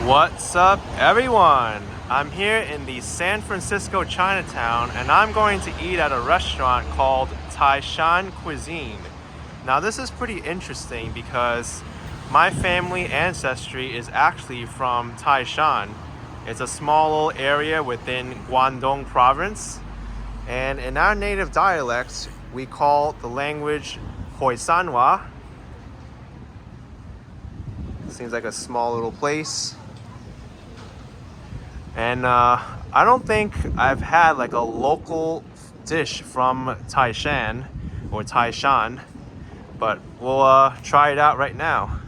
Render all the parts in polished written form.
What's up, everyone? I'm here in the San Francisco Chinatown and I'm going to eat at a restaurant called Taishan Cuisine. Now, this is pretty interesting because my family ancestry is actually from Taishan. It's a small little area within Guangdong province, and in our native dialect, we call the language Hoisanwa. Seems like a small little place. And I don't think I've had like a local dish from Taishan or Taishan, but we'll try it out right now.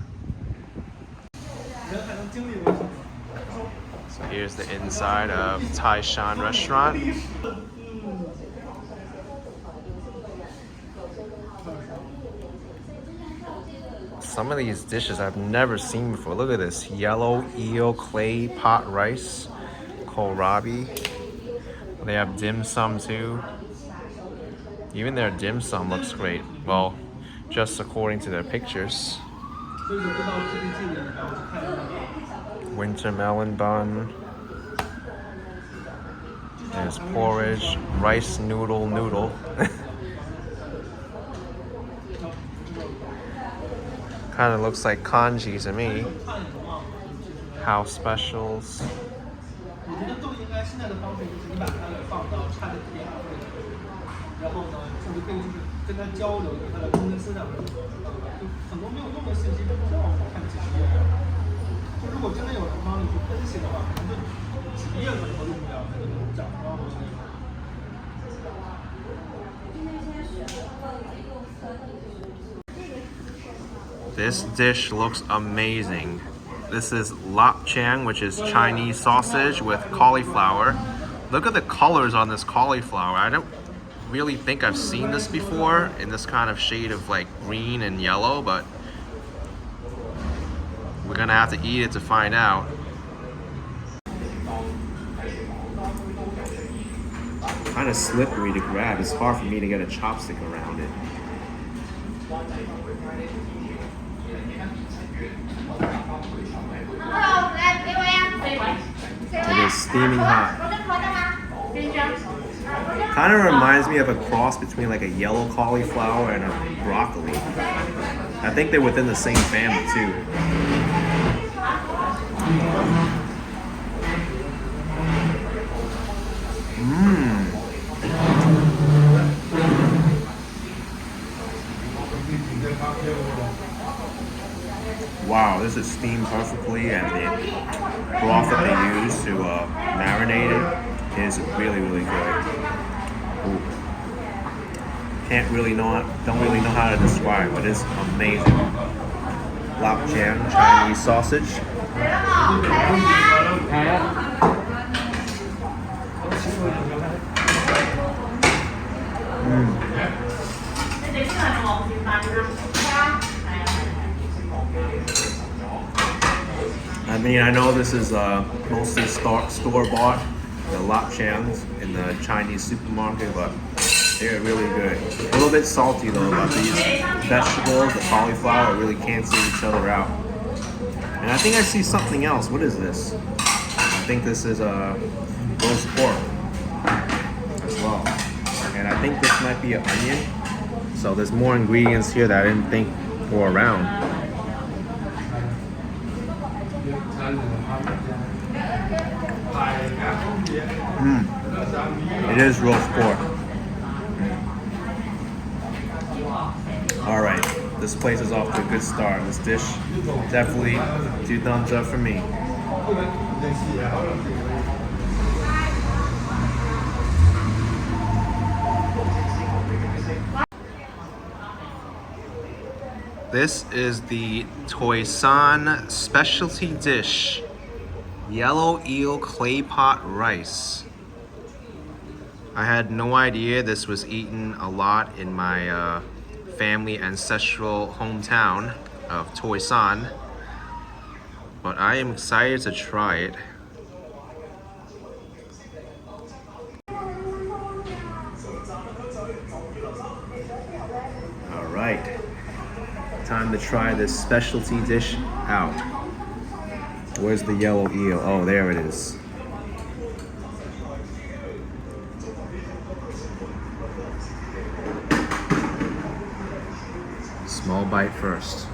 So here's the inside of Taishan restaurant. Some of these dishes I've never seen before. Look at this: yellow eel clay pot rice, kohlrabi. They have dim sum too. Even their dim sum looks great. Well, just according to their pictures. Winter melon bun. There's porridge, rice noodle. Kind of looks like kanji to me. House specials. This dish looks amazing. This is Lop Chan, which is Chinese sausage with cauliflower. Look at the colors on this cauliflower. I don't really think I've seen this before in this kind of shade of like green and yellow, but we're gonna have to eat it to find out. Kind of slippery to grab. It's hard for me to get a chopstick around it. It is steaming hot. Kind of reminds me of a cross between like a yellow cauliflower and a broccoli. I think they're within the same family too. Wow, this is steamed perfectly, and the broth that they use to marinate it is really good. Ooh. Don't really know how to describe, but it's amazing. Lop Chan, Chinese sausage. I mean, I know this is mostly store-bought, the Lop Chans in the Chinese supermarket, but they're really good. A little bit salty though about these vegetables. The cauliflower really cancel each other out. And I think I see something else. What is this? I think this is roast pork as well. And I think this might be an onion. So there's more ingredients here that I didn't think were around. It is roast pork. Alright, this place is off to a good start. This dish, definitely 2 thumbs up for me. This is the Taishan specialty dish, yellow eel clay pot rice. I had no idea this was eaten a lot in my family ancestral hometown of Taishan, but I am excited to try it. All right. Time to try this specialty dish out. Where's the yellow eel? Oh, there it is. Small bite first.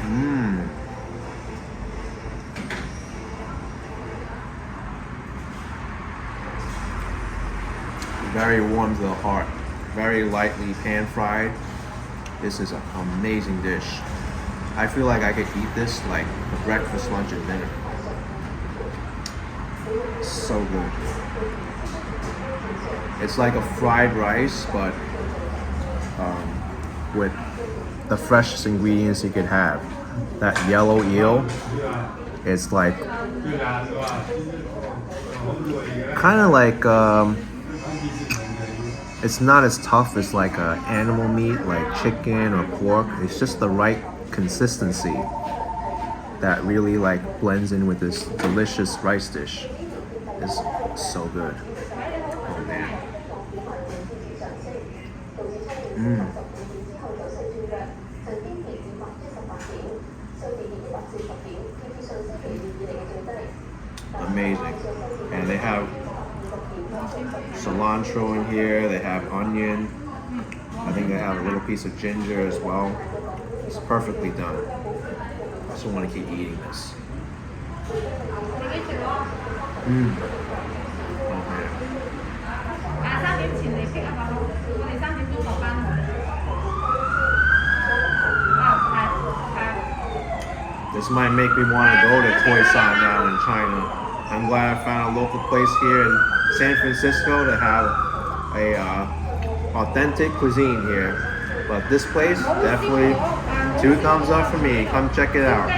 Mmm. Very warm to the heart. Very lightly pan fried. This is an amazing dish. I feel like I could eat this like for breakfast, lunch, and dinner. So good. It's like a fried rice, but with the freshest ingredients you could have. That yellow eel is like kind of like it's not as tough as like animal meat like chicken or pork. It's just the right consistency that really like blends in with this delicious rice dish. It's so good. Oh man. Amazing. And they have cilantro in here, they have onion. I think they have a little piece of ginger as well. It's perfectly done. I also want to keep eating this. Oh man. This might make me want to go to Taishan now in China. I'm glad I found a local place here in San Francisco to have a authentic cuisine here. But this place, definitely 2 thumbs up for me. Come check it out.